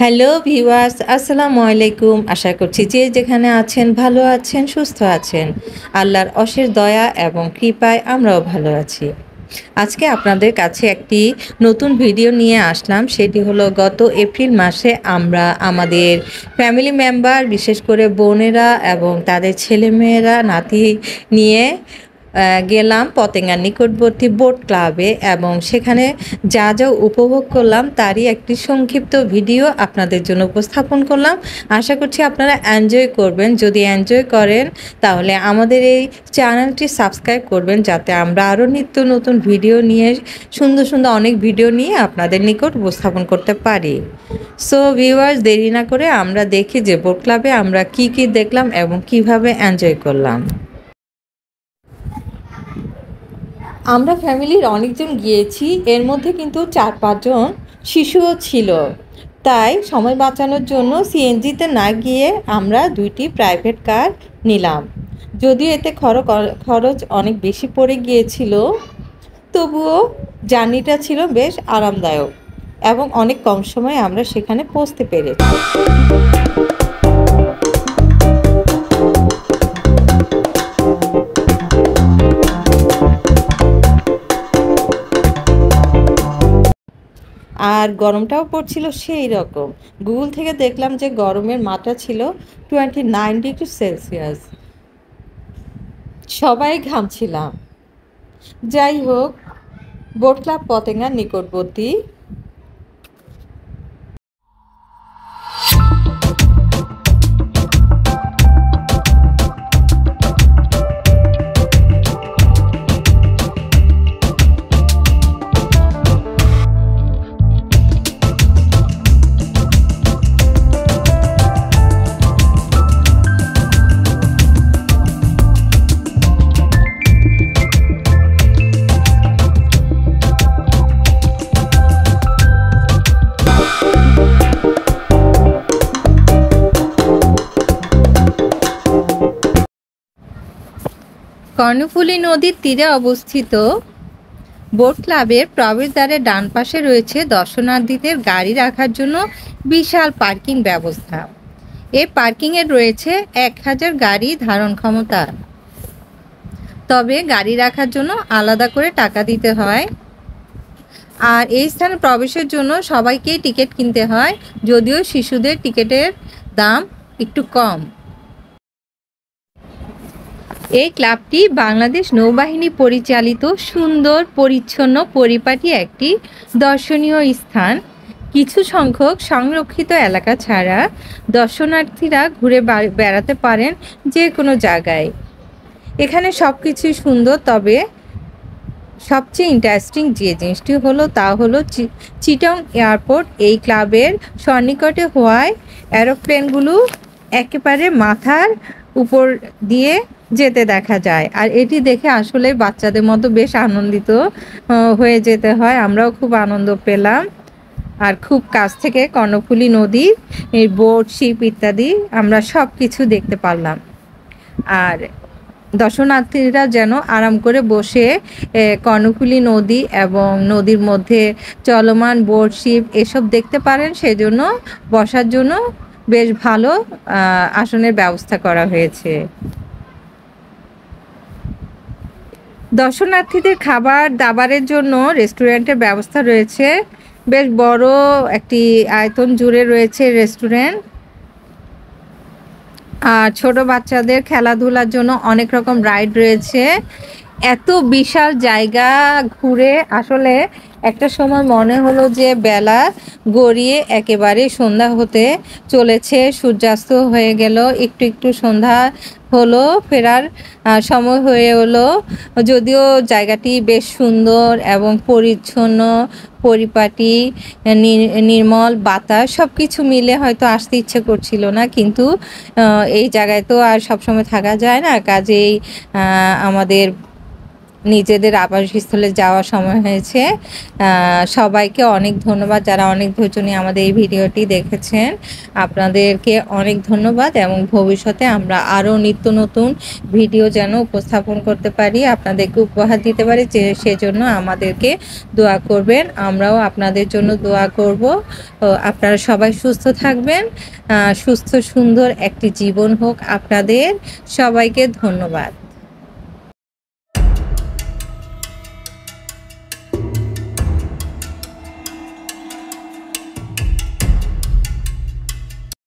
Hello viewers, আসসালামু আলাইকুম। আশা করছি যে যেখানে আছেন ভালো আছেন, সুস্থ আছেন। আল্লাহর অশেষ দয়া এবং কৃপায় আমরাও ভালো আছি। আজকে আপনাদের কাছে একটি নতুন ভিডিও নিয়ে আসলাম। সেটি হলো গত এপ্রিল মাসে আমরা আমাদের ফ্যামিলি মেম্বার, বিশেষ করে বোনেরা এবং তাদের ছেলেমেয়েরা, নাতি নিয়ে গেলাম পতেঙ্গার নিকটবর্তী বোট ক্লাবে এবং সেখানে যা যা উপভোগ করলাম তারই একটি সংক্ষিপ্ত ভিডিও আপনাদের জন্য উপস্থাপন করলাম। আশা করছি আপনারা এনজয় করবেন। যদি এনজয় করেন তাহলে আমাদের এই চ্যানেলটি সাবস্ক্রাইব করবেন, যাতে আমরা আরও নিত্য নতুন ভিডিও নিয়ে সুন্দর সুন্দর অনেক ভিডিও নিয়ে আপনাদের নিকট উপস্থাপন করতে পারি। সো ভিউয়ার্স, দেরি না করে আমরা দেখি যে বোট ক্লাবে আমরা কি কি দেখলাম এবং কিভাবে এনজয় করলাম। আমরা ফ্যামিলির অনেকজন গিয়েছি, এর মধ্যে কিন্তু 4-5 জন শিশুও ছিল। তাই সময় বাঁচানোর জন্য সিএনজিতে না গিয়ে আমরা 2টি প্রাইভেট কার নিলাম। যদিও এতে খরচ অনেক বেশি পড়ে গিয়েছিল, তবুও জার্নিটা ছিল বেশ আরামদায়ক এবং অনেক কম সময়ে আমরা সেখানে পৌঁছতে পেরেছি। আর গরমটাও পড়ছিল সেই রকম। গুগল থেকে দেখলাম যে গরমের মাত্রা ছিল 29 ডিগ্রি সেলসিয়াস। সবাই ঘামছিলাম। যাই হোক, বোট ক্লাব পতেঙ্গার নিকটবর্তী। কর্ণফুলী নদীর তীরে অবস্থিত বোট ক্লাবের প্রবেশদ্বারের ডান পাশে রয়েছে দর্শনার্থীদের গাড়ি রাখার জন্য বিশাল পার্কিং ব্যবস্থা। এই পার্কিংয়ে রয়েছে 1000 গাড়ি ধারণ ক্ষমতা। তবে গাড়ি রাখার জন্য আলাদা করে টাকা দিতে হয়। আর এই স্থানে প্রবেশের জন্য সবাইকেই টিকিট কিনতে হয়, যদিও শিশুদের টিকিটের দাম একটু কম। এই ক্লাবটি বাংলাদেশ নৌবাহিনী পরিচালিত সুন্দর পরিচ্ছন্ন পরিপাটি একটি দর্শনীয় স্থান। কিছু সংখ্যক সংরক্ষিত এলাকা ছাড়া দর্শনার্থীরা ঘুরে বেড়াতে পারেন যে কোনো জায়গায়। এখানে সব কিছুই সুন্দর, তবে সবচেয়ে ইন্টারেস্টিং যে জিনিসটি হলো তা হলো চিটং এয়ারপোর্ট এই ক্লাবের সন্নিকটে হওয়ায় এরোপ্লেনগুলো একেবারে মাথার উপর দিয়ে যেতে দেখা যায়। আর এটি দেখে আসলে বাচ্চাদের মতো বেশ আনন্দিত হয়ে যেতে হয়। আমরাও খুব আনন্দ পেলাম। আর খুব কাছ থেকে কর্ণফুলী নদী, এই বোট, শিপ ইত্যাদি আমরা সব কিছু দেখতে পারলাম। আর দর্শনার্থীরা যেন আরাম করে বসে কর্ণফুলী নদী এবং নদীর মধ্যে চলমান বোট, শিপ এসব দেখতে পারেন, সেজন্য বসার জন্য বেশ ভালো আসনের ব্যবস্থা করা হয়েছে। দর্শনার্থীদের খাবার দাবারের জন্য রেস্টুরেন্টের ব্যবস্থা রয়েছে। বেশ বড় একটি আয়তন জুড়ে রয়েছে রেস্টুরেন্ট। আর ছোট বাচ্চাদের খেলাধুলার জন্য অনেক রকম রাইড রয়েছে। এত বিশাল জায়গা ঘুরে আসলে একটা সময় মনে হলো যে বেলা গড়িয়ে একেবারে সন্ধ্যা হতে চলেছে, সূর্যাস্ত হয়ে গেল, একটু একটু সন্ধ্যা হলো, ফেরার সময় হয়ে হলো। যদিও জায়গাটি বেশ সুন্দর এবং পরিচ্ছন্ন, পরিপাটি, নির্মল বাতাস সব কিছু মিলে হয়তো আসতে ইচ্ছে করছিল না, কিন্তু এই জায়গায় তো আর সবসময় থাকা যায় না। কাজেই আমাদের নিজেদের আবাসস্থলে যাওয়ার সময় হয়েছে। সবাইকে অনেক ধন্যবাদ, যারা অনেক ধৈর্য নিয়ে আমাদের এই ভিডিওটি দেখেছেন। আপনাদেরকে অনেক ধন্যবাদ এবং ভবিষ্যতে আমরা আরও নিত্য নতুন ভিডিও যেন উপস্থাপন করতে পারি, আপনাদেরকে উপহার দিতে পারি, যে সেজন্য আমাদেরকে দোয়া করবেন। আমরাও আপনাদের জন্য দোয়া করব। আপনারা সবাই সুস্থ থাকবেন, সুস্থ সুন্দর একটি জীবন হোক আপনাদের। সবাইকে ধন্যবাদ।